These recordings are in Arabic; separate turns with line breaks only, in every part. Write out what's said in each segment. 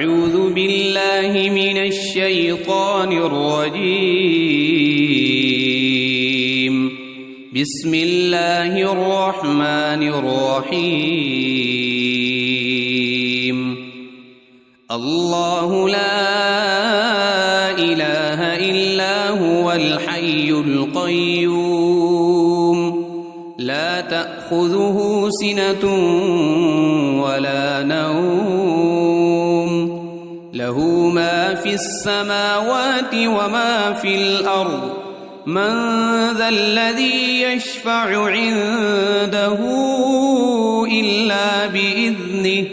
أعوذ بالله من الشيطان الرجيم. بسم الله الرحمن الرحيم. الله لا إله إلا هو الحي القيوم لا تأخذه سنة ولا نوم له ما في السماوات وما في الأرض من ذا الذي يشفع عنده إلا بإذنه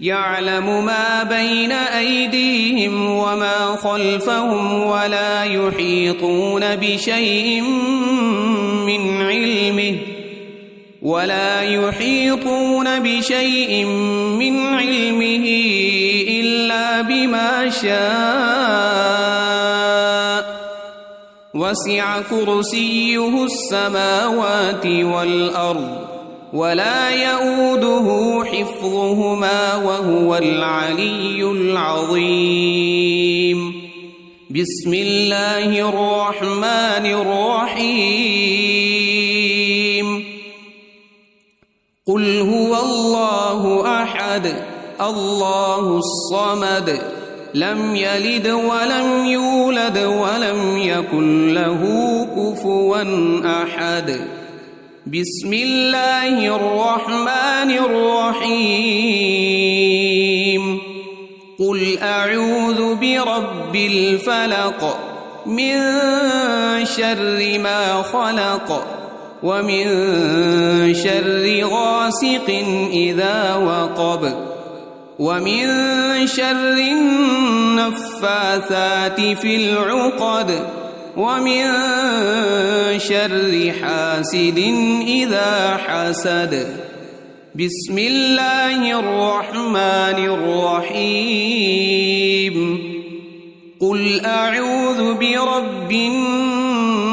يعلم ما بين أيديهم وما خلفهم ولا يحيطون بشيء من علمه إلا بما شاء وسع كرسيه السماوات والأرض ولا يؤوده حفظهما وهو العلي العظيم. بسم الله الرحمن الرحيم. قل هو الله أحد الله الصمد لم يلد ولم يولد ولم يكن له كفوا أحد. بسم الله الرحمن الرحيم. قل أعوذ برب الفلق من شر ما خلق ومن شر غاسق إذا وقب ومن شر النفاثات في العقد ومن شر حاسد إذا حسد. بسم الله الرحمن الرحيم. قل أعوذ برب الناس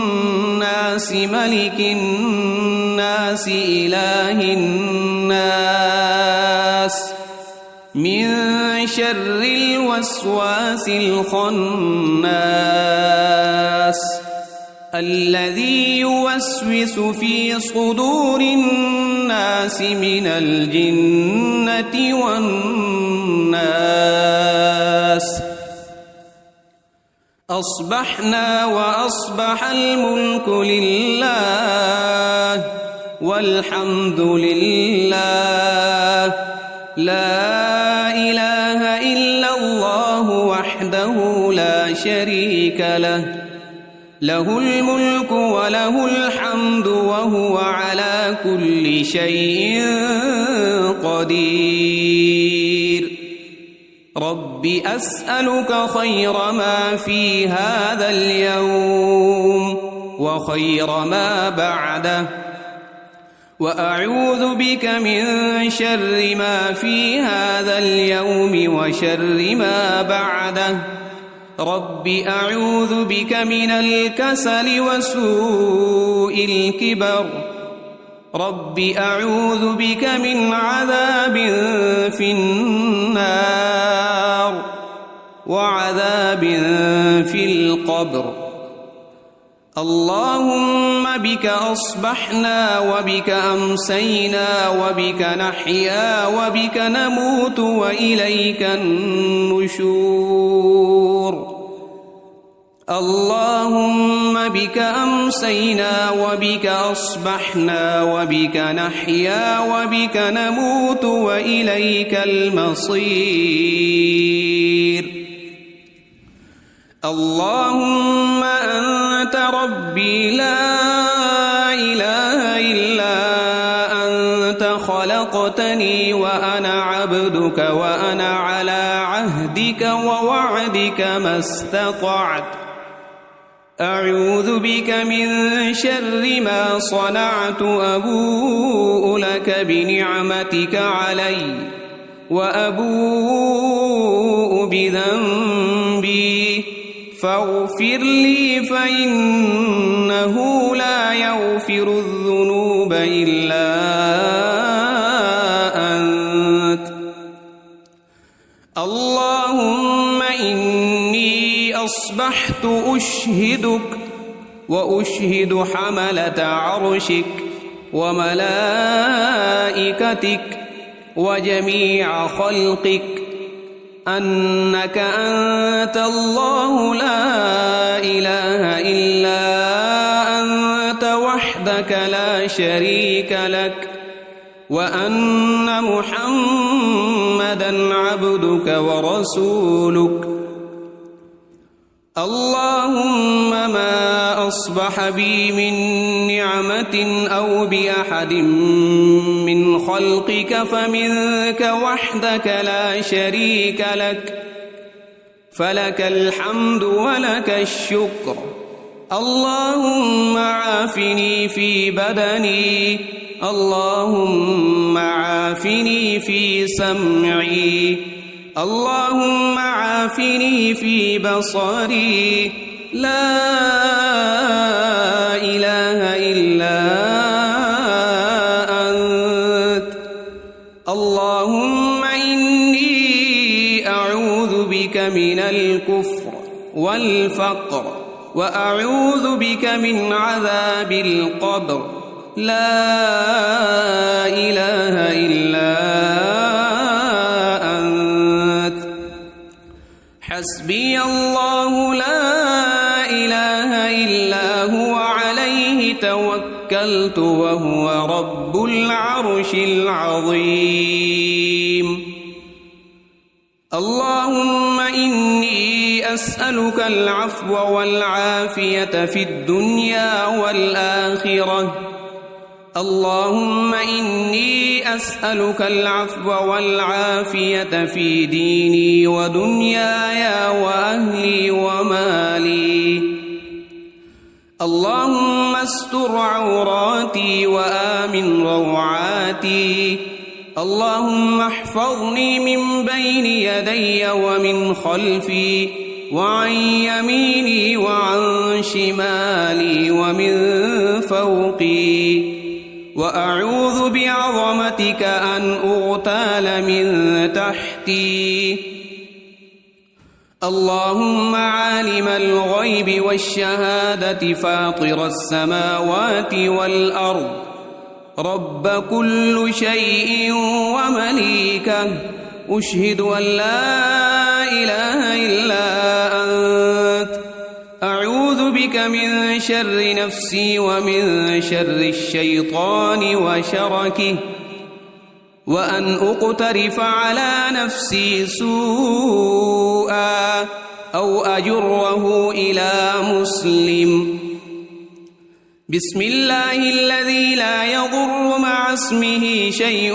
ملك الناس إله الناس من شر الوسواس الخناس الذي يوسوس في صدور الناس من الجنة والناس. أصبحنا وأصبح الملك لله والحمد لله لا إله إلا الله وحده لا شريك له له الملك وله الحمد وهو على كل شيء قدير. رب أسألك خير ما في هذا اليوم وخير ما بعده وأعوذ بك من شر ما في هذا اليوم وشر ما بعده. رب أعوذ بك من الكسل وسوء الكبر. رب أعوذ بك من عذاب في النار وعذاب في القبر. اللهم بك أصبحنا وبك أمسينا وبك نحيا وبك نموت وإليك النشور. اللهم بك أمسينا وبك أصبحنا وبك نحيا وبك نموت وإليك المصير. اللهم أنت ربي لا إله إلا أنت خلقتني وأنا عبدك وأنا على عهدك ووعدك ما استطعت. أعوذ بك من شر ما صنعت أبوء لك بنعمتك علي وأبوء بذنبي فاغفر لي فإنه لا يغفر الذنوب إلا أنت. اللهم إني أصبحت أشهدك وأشهد حملة عرشك وملائكتك وجميع خلقك أنك أنت الله لا إله إلا أنت وحدك لا شريك لك وأن محمدًا عبدك ورسولك. اللهم ما أصبح بي من نعمة أو بأحد من خلقك فمنك وحدك لا شريك لك فلك الحمد ولك الشكر. اللهم عافني في بدني اللهم عافني في سمعي اللهم عافني في بصري لا إله إلا أنت. اللهم إني أعوذ بك من الكفر والفقر وأعوذ بك من عذاب القبر لا إله إلا أنت. حسبي الله لا إله إلا هو عليه توكلت وهو رب العرش العظيم. اللهم إني أسألك العفو والعافية في الدنيا والآخرة. اللهم إني أسألك العفو والعافية في ديني ودنياي وأهلي ومالي. اللهم استر عوراتي وآمن روعاتي. اللهم احفظني من بين يدي ومن خلفي وعن يميني وعن شمالي ومن فوقي وأعوذ بعظمتك أن أغتال من تحتي. اللهم عالم الغيب والشهادة فاطر السماوات والأرض رب كل شيء ومليكه أشهد أن لا إله إلا أنت. أعوذ بك من شر نفسي ومن شر الشيطان وشركه وأن أقترف على نفسي سوءا أو أجره إلى مسلم. بسم الله الذي لا يضر مع اسمه شيء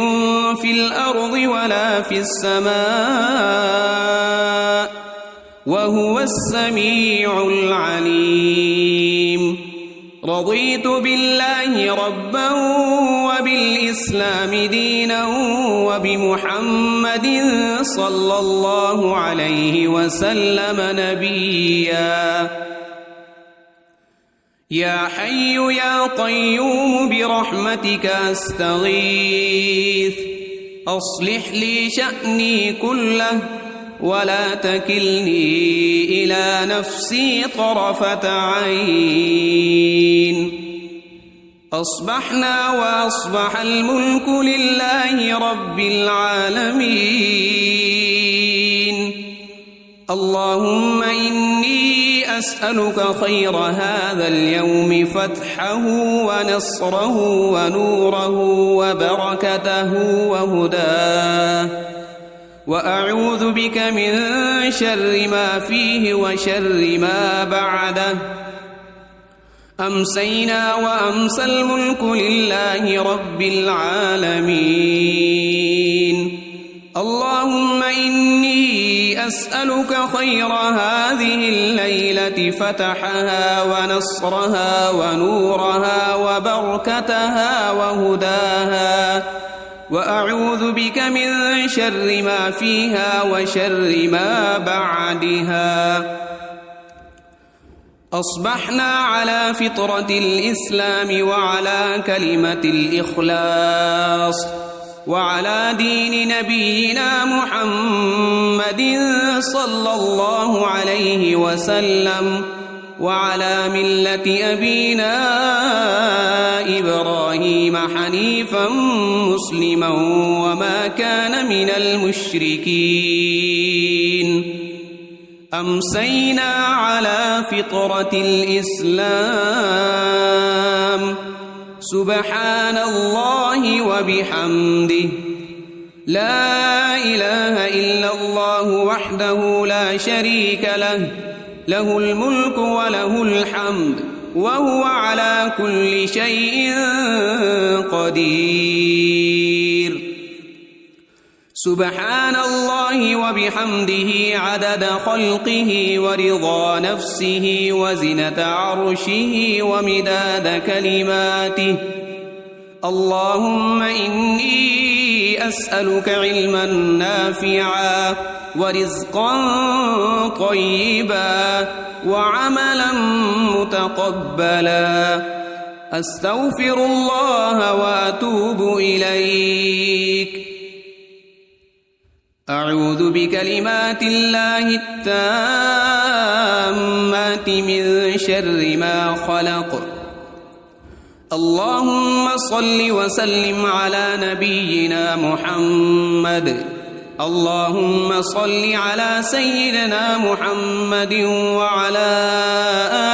في الأرض ولا في السماء وهو السميع العليم. رضيت بالله ربا وبالإسلام دينا وبمحمد صلى الله عليه وسلم نبيا. يا حي يا قيوم برحمتك أستغيث أصلح لي شأني كله ولا تكلني إلى نفسي طرفة عين. أصبحنا وأصبح الملك لله رب العالمين. اللهم إني أسألك خير هذا اليوم فتحه ونصره ونوره وبركته وهداه وأعوذ بك من شر ما فيه وشر ما بعده. أمسينا وأمسى الملك لله رب العالمين. اللهم إني أسألك خير هذه الليلة فتحها ونصرها ونورها وبركتها وهداها وأعوذ بك من شر ما فيها وشر ما بعدها. أصبحنا على فطرة الإسلام وعلى كلمة الإخلاص وعلى دين نبينا محمد صلى الله عليه وسلم، وعلى ملة أبينا إبراهيم حنيفا مسلما وما كان من المشركين. أمسينا على فطرة الإسلام، سبحان الله وبحمده، لا إله إلا الله وحده لا شريك له، له الملك وله الحمد وهو على كل شيء قدير. سبحان الله وبحمده عدد خلقه ورضا نفسه وزنة عرشه ومداد كلماته. اللهم إني أسألك علما نافعا ورزقا طيبا وعملا متقبلا. أستغفر الله وأتوب إليك. أعوذ بكلمات الله التامات من شر ما خلق. اللهم صل وسلم على نبينا محمد. اللهم صل على سيدنا محمد وعلى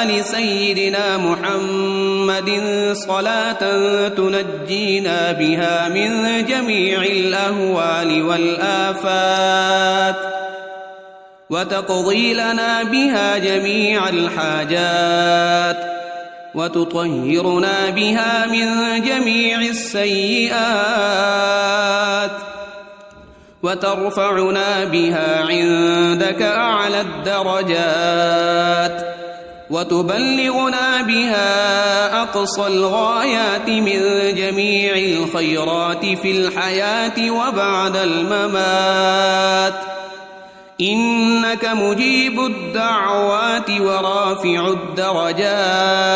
آل سيدنا محمد صلاة تنجينا بها من جميع الأهوال والآفات، وتقضي لنا بها جميع الحاجات، وتطهرنا بها من جميع السيئات، وترفعنا بها عندك أعلى الدرجات، وتبلغنا بها أقصى الغايات من جميع الخيرات في الحياة وبعد الممات. إنك مجيب الدعوات ورافع الدرجات،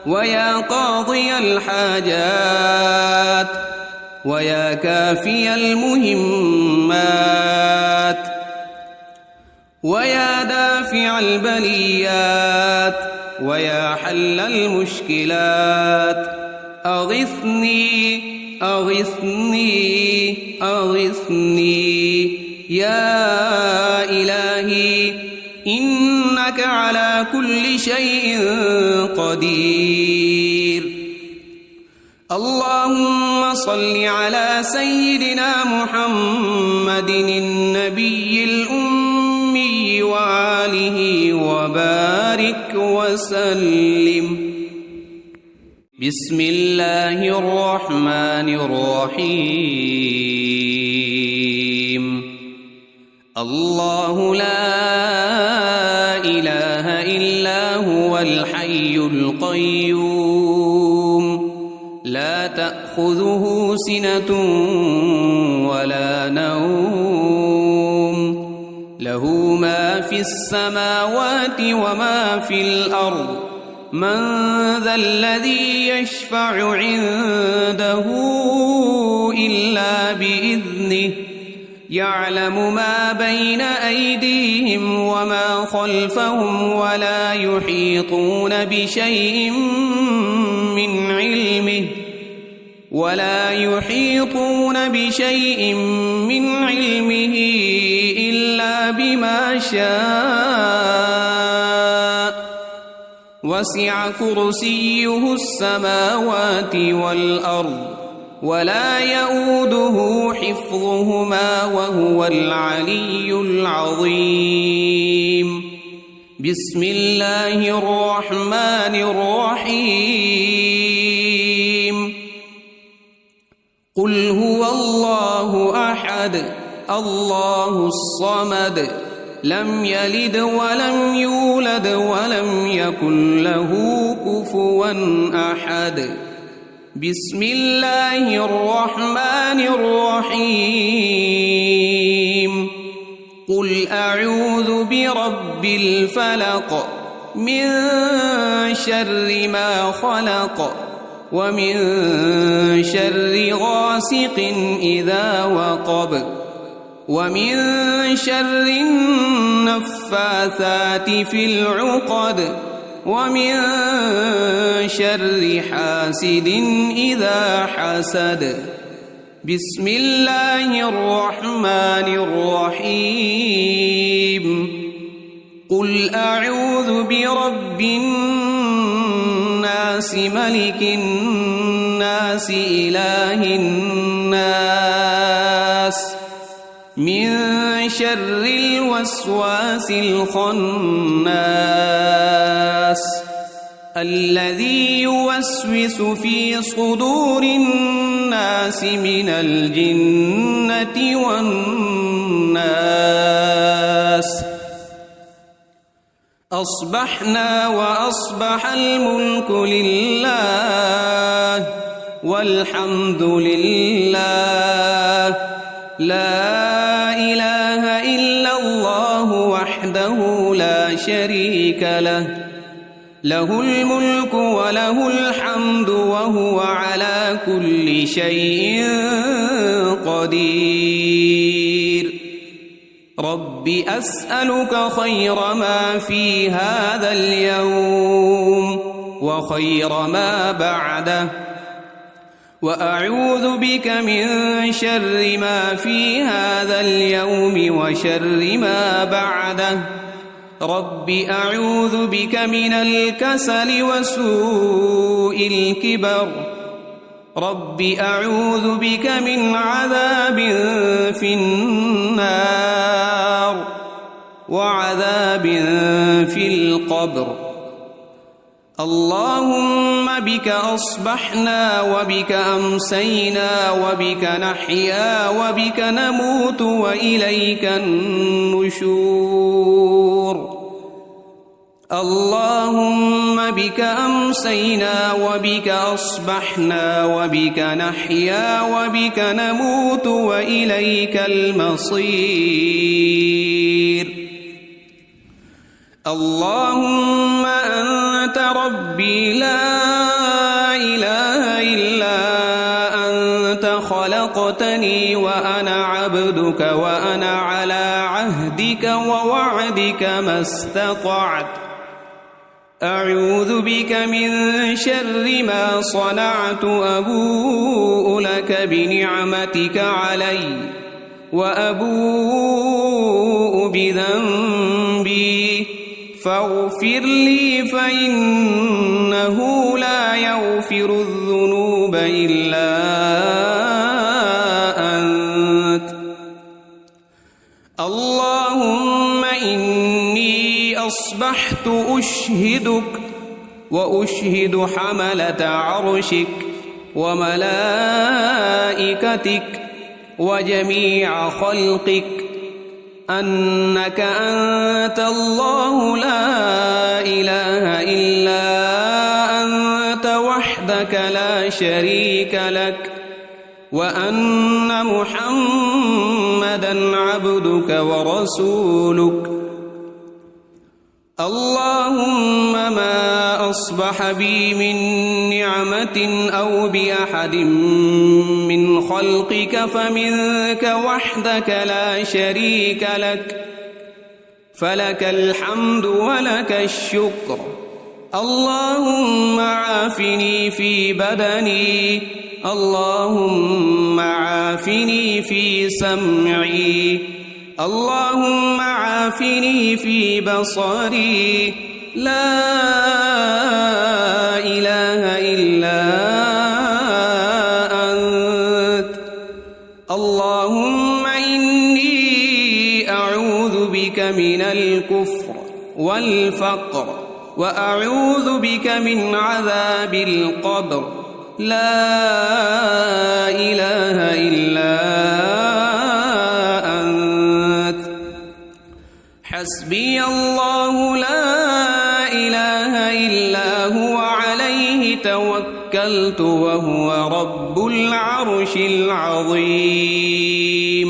ويا قاضي الحاجات، ويا كافي المهمات، ويا دافع البليات، ويا حل المشكلات. أغثني أغثني أغثني يا إلهي، إنك على كل شيء قدير. اللهم صل على سيدنا محمد النبي الأمي وآله وبارك وسلم. بسم الله الرحمن الرحيم. الله لا إله إلا هو الحي القيوم، لا تأخذه سنة ولا نوم، له ما في السماوات وما في الأرض. من ذا الذي يشفع عنده إلا بإذنه، يعلم ما بين أيديهم وما خلفهم، ولا يحيطون بشيء من علمه إلا بما شاء. وسع كرسيه السماوات والأرض، ولا يؤوده حفظهما، وهو العلي العظيم. بسم الله الرحمن الرحيم. قل هو الله أحد الله الصمد، لم يلد ولم يولد ولم يكن له كفوا أحد. بسم الله الرحمن الرحيم. قل أعوذ برب الفلق من شر ما خلق، ومن شر غاسق إذا وقب ومن شر النفاثات في العقد ومن شر حاسد إذا حسد. بسم الله الرحمن الرحيم. قل أعوذ برب الناس ملك الناس إله الناس من شر الوسواس الخناس الذي يوسوس في صدور الناس من الجنة والناس. أصبحنا وأصبح الملك لله والحمد لله لا إله إلا الله وحده لا شريك له له الملك وله الحمد وهو على كل شيء قدير. رب أسألك خير ما في هذا اليوم وخير ما بعده وأعوذ بك من شر ما في هذا اليوم وشر ما بعده. رب أعوذ بك من الكسل وسوء الكبر. رب أعوذ بك من عذاب في النار وعذاب في القبر. اللهم بك أصبحنا وبك أمسينا وبك نحيا وبك نموت وإليك النشور. اللهم بك أمسينا وبك أصبحنا وبك نحيا وبك نموت وإليك المصير. اللهم أنت ربي لا إله إلا أنت خلقتني وأنا عبدك وأنا على عهدك ووعدك ما استطعت. أعوذ بك من شر ما صنعت. أبوء لك بنعمتك علي وأبوء بذنبي فاغفر لي فإنه لا يغفر الذنوب إلا أنت. اللهم إني أصبحت أشهدك وأشهد حملة عرشك وملائكتك وجميع خلقك أنك أنت الله لا إله إلا أنت وحدك لا شريك لك وأن محمدًا عبدك ورسولك. اللهم ما أصبح بي من نعمة أو بأحد من خلقك فمنك وحدك لا شريك لك فلك الحمد ولك الشكر. اللهم عافني في بدني. اللهم عافني في سمعي. اللهم عافني في بصري. لا إله إلا أنت. اللهم إني أعوذ بك من الكفر والفقر وأعوذ بك من عذاب القبر. لا إله إلا أنت. حسبي الله لا إله إلا هو عليه توكلت وهو رب العرش العظيم.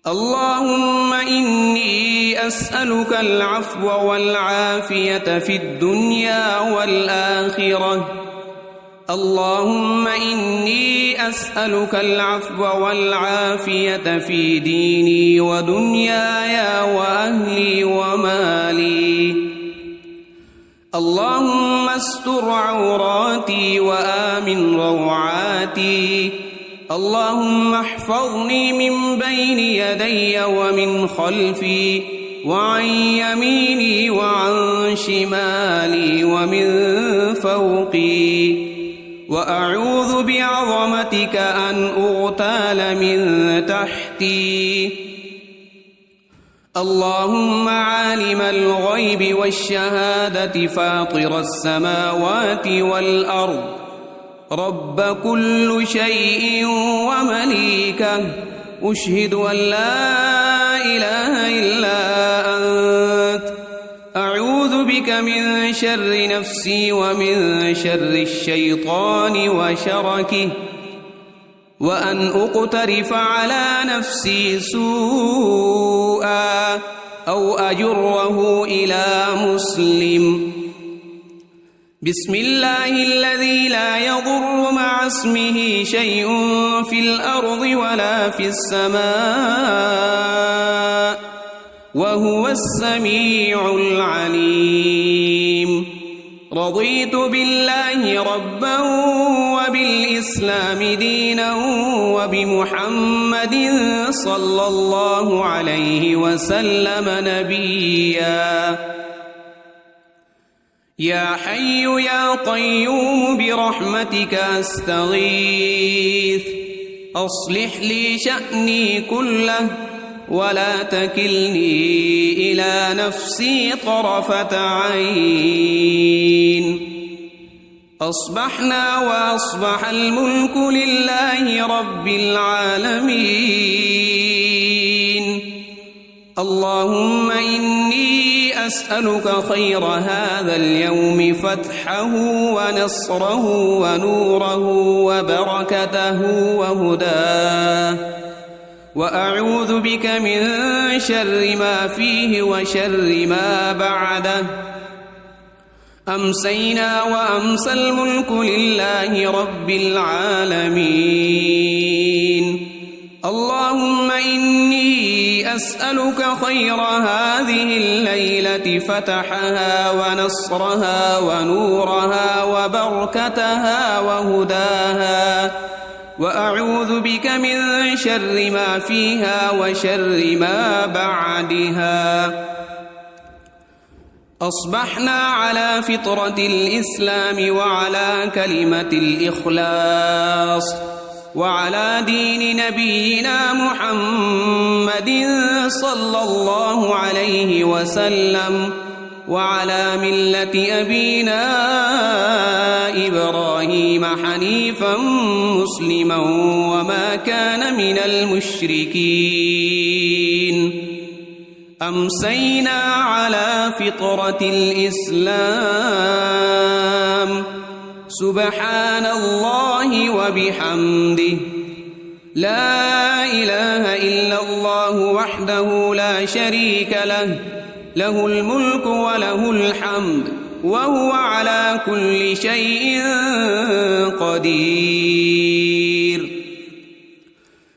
اللهم إني أسألك العفو والعافية في الدنيا والآخرة اللهم إني أسألك العفو والعافية في ديني ودنياي وأهلي ومالي. اللهم استر عوراتي وآمن روعاتي. اللهم احفظني من بين يدي ومن خلفي وعن يميني وعن شمالي ومن فوقي، وأعوذ بعظمتك أن أغتال من تحتي. اللهم عالم الغيب والشهادة فاطر السماوات والأرض، رب كل شيء ومليكه، أشهد أن لا إله إلا أنت، أعوذ بك من شر نفسي ومن شر الشيطان وشركه، وأن أقترف على نفسي سوءا أو أجره إلى مسلم. بسم الله الذي لا يضر مع اسمه شيء في الأرض ولا في السماء، وهو السميع العليم. رضيت بالله ربا وبالإسلام دينا وبمحمد صلى الله عليه وسلم نبيا. يا حي يا قيوم برحمتك أستغيث، أصلح لي شأني كله ولا تكلني إلى نفسي طرفة عين. أصبحنا وأصبح الملك لله رب العالمين. اللهم إني أسألك خير هذا اليوم، فتحه ونصره ونوره وبركته وهداه، وأعوذ بك من شر ما فيه وشر ما بعده. أمسينا وأمسى الملك لله رب العالمين. اللهم إني أسألك خير هذه الليلة، فتحها ونصرها ونورها وبركتها وهداها، وأعوذ بك من شر ما فيها وشر ما بعدها. أصبحنا على فطرة الإسلام وعلى كلمة الإخلاص وعلى دين نبينا محمد صلى الله عليه وسلم، وعلى ملة أبينا إبراهيم حنيفا مسلما وما كان من المشركين. أمسينا على فطرة الإسلام. سبحان الله وبحمده، لا إله إلا الله وحده لا شريك له، له الملك وله الحمد وهو على كل شيء قدير.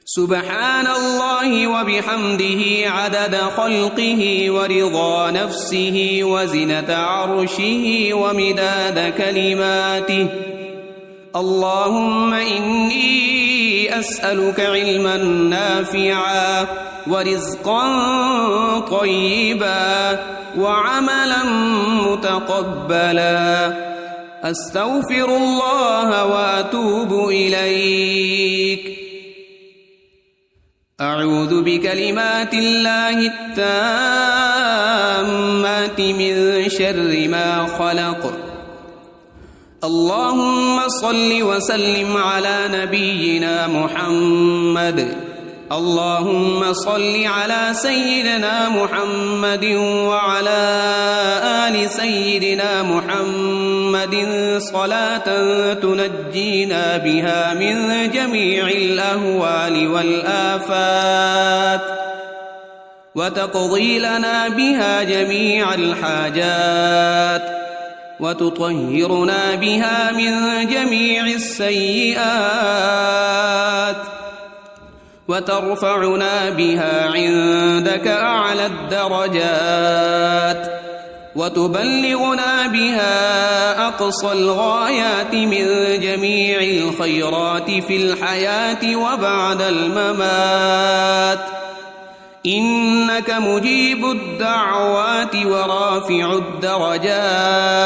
سبحان الله وبحمده عدد خلقه ورضا نفسه وزنة عرشه ومداد كلماته. اللهم إني أسألك علما نافعا ورزقا طيبا وعملا متقبلا. أستغفر الله وأتوب إليك. أعوذ بكلمات الله التامات من شر ما خلق. اللهم صل وسلم على نبينا محمد. اللهم صل على سيدنا محمد وعلى آل سيدنا محمد صلاة تنجينا بها من جميع الأهوال والآفات، وتقضي لنا بها جميع الحاجات، وتطهرنا بها من جميع السيئات وترفعنا بها عندك أعلى الدرجات وتبلغنا بها أقصى الغايات من جميع الخيرات في الحياة وبعد الممات إنك مجيب الدعوات ورافع الدرجات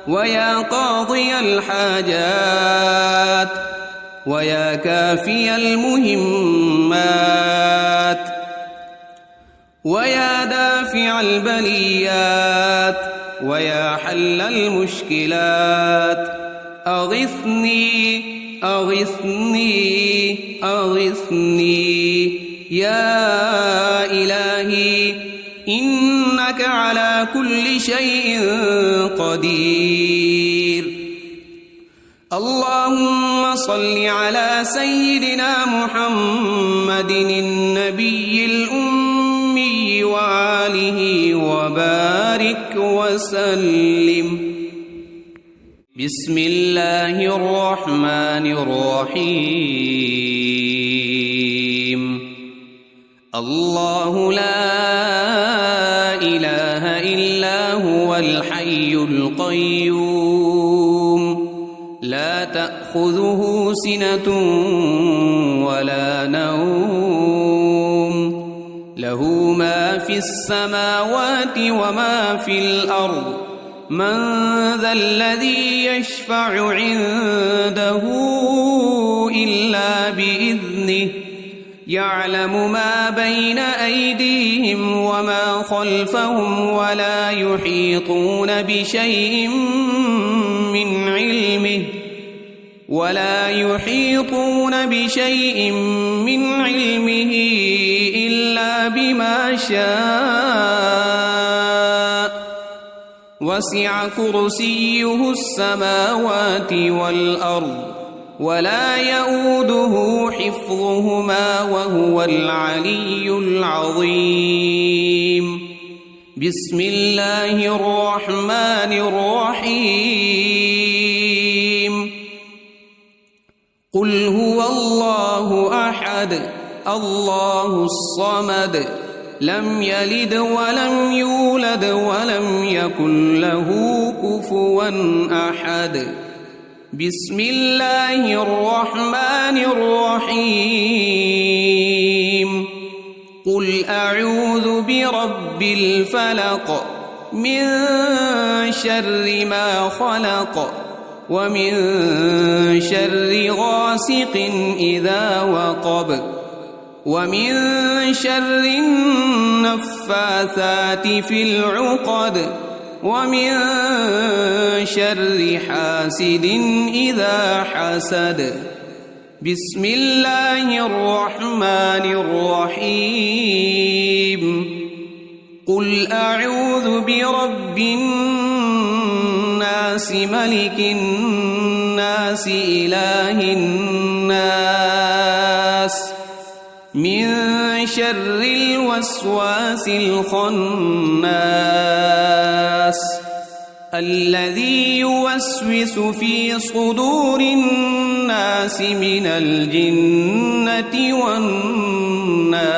ويا قاضي الحاجات ويا كافي المهمات ويا دافع البليات ويا حل المشكلات أغثني أغثني أغثني يا إلهي إنك على كل شيء قدير. اللهم صل على سيدنا محمد النبي الأمي وآله وبارك وسلم. بسم الله الرحمن الرحيم. الله لا إله إلا هو الحي القيوم لا تأخذه سنة ولا نوم له ما في السماوات وما في الأرض من ذا الذي يشفع عنده إلا بإذنه يعلم ما بين أيديهم وما خلفهم ولا يحيطون بشيء من علمه إلا بما شاء وسع كرسيه السماوات والأرض ولا يؤوده حفظهما وهو العلي العظيم. بسم الله الرحمن الرحيم. قل هو الله أحد الله الصمد لم يلد ولم يولد ولم يكن له كفوا أحد. بسم الله الرحمن الرحيم. قل أعوذ برب الفلق من شر ما خلق ومن شر غاسق إذا وقب ومن شر النفاثات في العقد ومن شر حاسد إذا حسد. بسم الله الرحمن الرحيم. قل أعوذ برب الناس ملك الناس إله الناس من شر الوسواس الخناس الذي يوسوس في صدور الناس من الجنة والناس.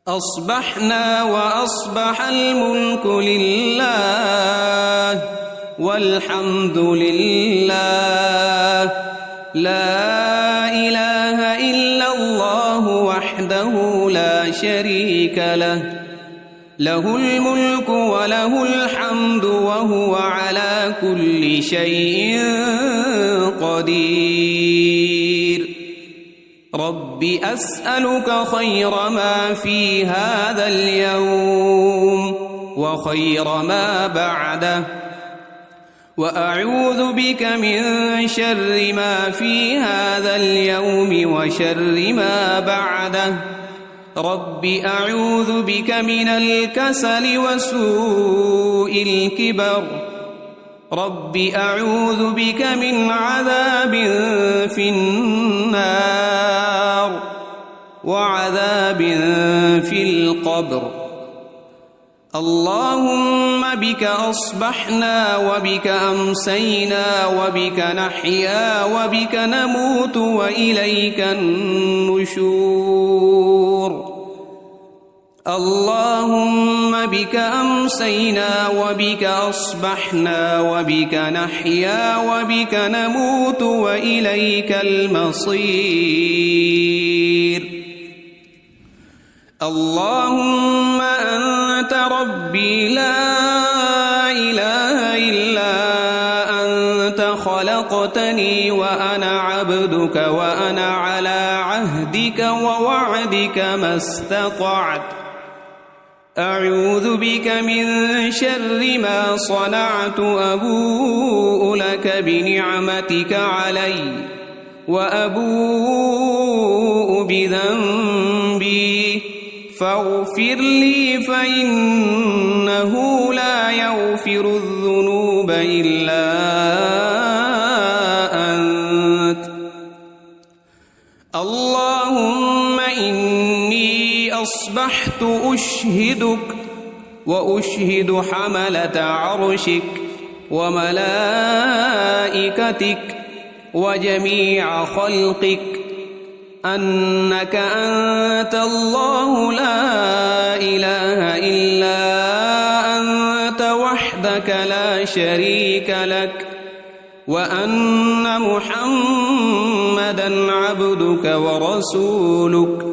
أصبحنا وأصبح الملك لله والحمد لله لا إله إلا الله وحده لا شريك له له الملك وله الحمد وهو على كل شيء قدير. رب أسألك خير ما في هذا اليوم وخير ما بعده وأعوذ بك من شر ما في هذا اليوم وشر ما بعده. رب أعوذ بك من الكسل وسوء الكبر. رب أعوذ بك من عذاب في النار وعذاب في القبر. اللهم بك أصبحنا وبك أمسينا وبك نحيا وبك نموت وإليك النشور اللهم بك أمسينا وبك أصبحنا وبك نحيا وبك نموت وإليك المصير اللهم أنت ربي لا إله إلا أنت خلقتني وأنا عبدك وأنا على عهدك ووعدك ما استطعت أعوذ بك من شر ما صنعت أبوء لك بنعمتك علي وأبوء بذنبي فاغفر لي فإنه لا يغفر الذنوب إلا أنت اللهم إني أصبحت أشهدك وأشهد حملة عرشك وملائكتك وجميع خلقك أنك أنت الله لا إله إلا أنت وحدك لا شريك لك وأن محمدًا عبدك ورسولك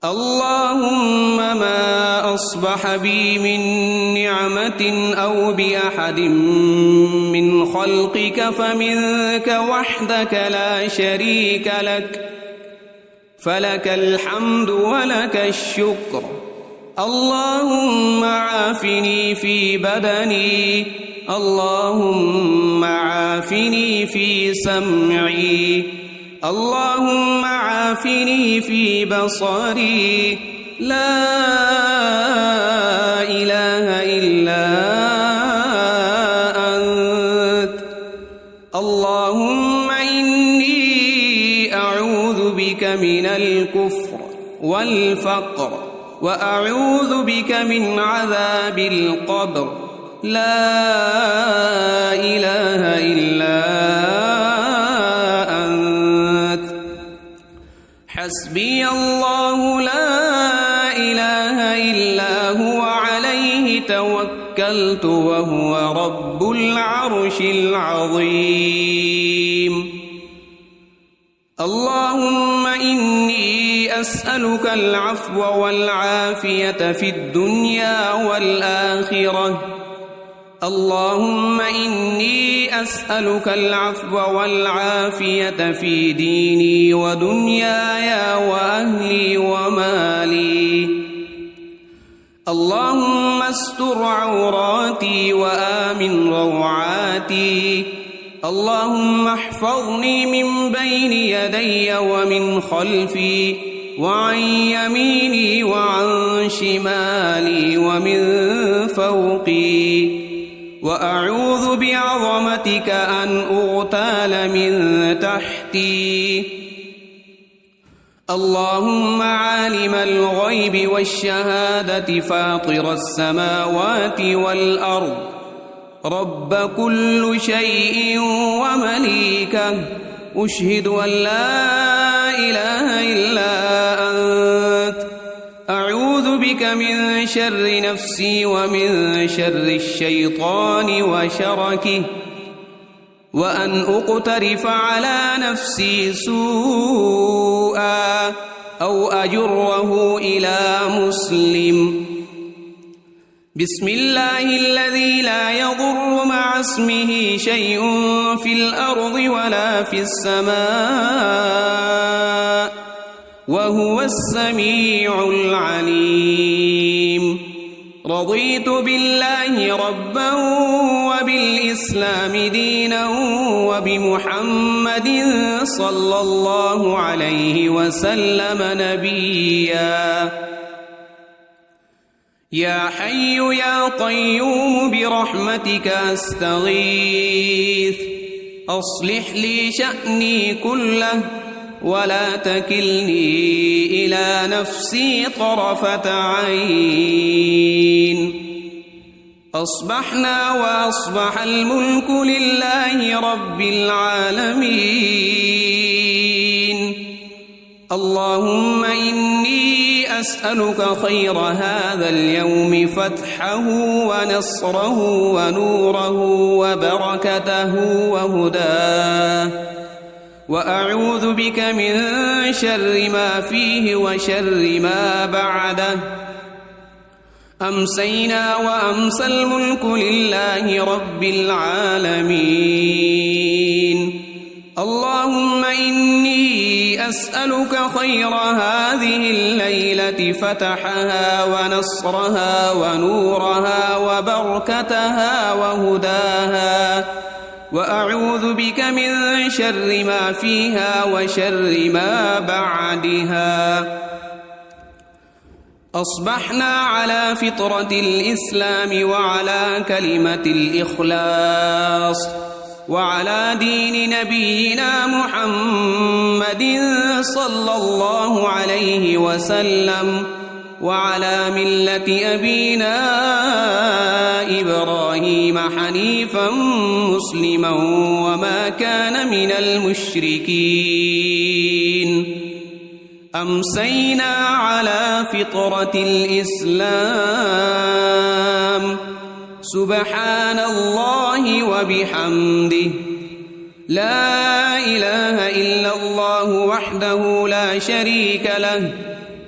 اللهم ما أصبح بي من نعمة أو بأحد من خلقك فمنك وحدك لا شريك لك فلك الحمد ولك الشكر اللهم عافني في بدني اللهم عافني في سمعي اللهم عافني في بصري لا إله إلا أنت اللهم إني أعوذ بك من الكفر والفقر وأعوذ بك من عذاب القبر لا إله إلا أنت حسبي الله لا إله إلا هو عليه توكلت وهو رب العرش العظيم اللهم إني أسألك العفو والعافية في الدنيا والآخرة اللهم إني أسألك العفو والعافية في ديني ودنياي وأهلي ومالي اللهم استر عوراتي وآمن روعاتي اللهم احفظني من بين يدي ومن خلفي وعن يميني وعن شمالي ومن فوقي وأعوذ بعظمتك أن أغتال من تحتي اللهم عالم الغيب والشهادة فاطر السماوات والأرض رب كل شيء ومليكه أشهد أن لا إله إلا أنت أعوذ بك من شر نفسي ومن شر الشيطان وشركه وأن أقترف على نفسي سوءا أو أجره إلى مسلم بسم الله الذي لا يضر مع اسمه شيء في الأرض ولا في السماء وهو السميع العليم رضيت بالله ربا وبالإسلام دينا وبمحمد صلى الله عليه وسلم نبيا يا حي يا قيوم برحمتك أستغيث أصلح لي شأني كله ولا تكلني إلى نفسي طرفة عين. أصبحنا وأصبح الملك لله رب العالمين. اللهم إني أسألك خير هذا اليوم فتحه ونصره ونوره وبركته وهداه، وأعوذ بك من شر ما فيه وشر ما بعده. أمسينا وأمسى الملك لله رب العالمين. اللهم إني أسألك خير هذه الليلة فتحها ونصرها ونورها وبركتها وهداها، وأعوذ بك من شر ما فيها وشر ما بعدها. أصبحنا على فطرة الإسلام وعلى كلمة الإخلاص وعلى دين نبينا محمد صلى الله عليه وسلم، وعلى ملة أبينا إبراهيم حنيفا مسلما وما كان من المشركين. أمسينا على فطرة الإسلام. سبحان الله وبحمده، لا إله إلا الله وحده لا شريك له،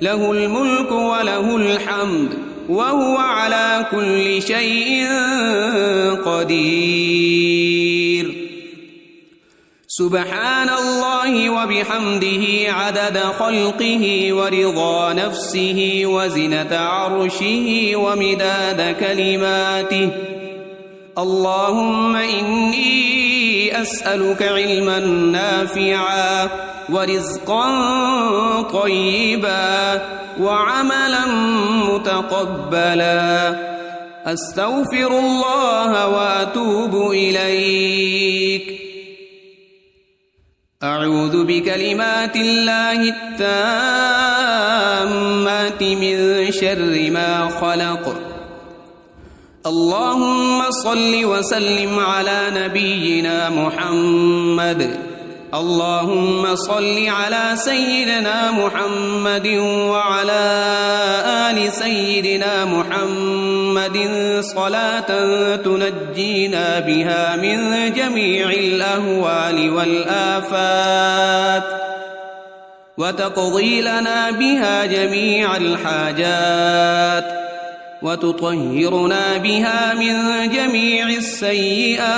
له الملك وله الحمد وهو على كل شيء قدير. سبحان الله وبحمده عدد خلقه ورضا نفسه وزنة عرشه ومداد كلماته. اللهم إني أسألك علما نافعا ورزقا طيبا وعملا متقبلا. أستغفر الله وأتوب إليك. أعوذ بكلمات الله التامات من شر ما خلق. اللهم صل وسلم على نبينا محمد. اللهم صل على سيدنا محمد وعلى آل سيدنا محمد صلاة تنجينا بها من جميع الأهوال والآفات، وتقضي لنا بها جميع الحاجات، وتطهرنا بها من جميع السيئات،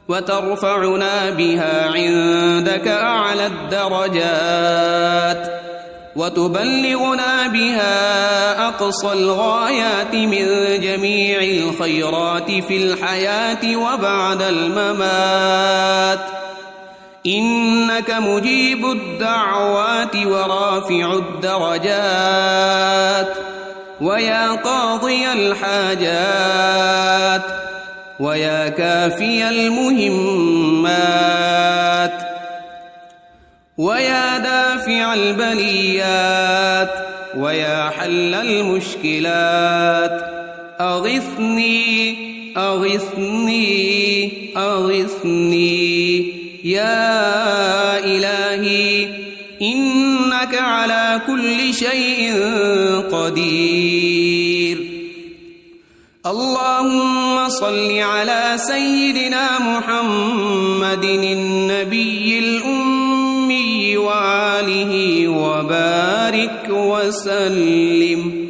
وترفعنا بها عندك أعلى الدرجات، وتبلغنا بها أقصى الغايات من جميع الخيرات في الحياة وبعد الممات. إنك مجيب الدعوات ورافع الدرجات، ويا قاضي الحاجات، ويا كافي المهمات، ويا دافع البليات، ويا حل المشكلات. أغثني أغثني أغثني يا إلهي، إنك على كل شيء قدير. اللهم صل على سيدنا محمد النبي الأمي وآله وبارك وسلم.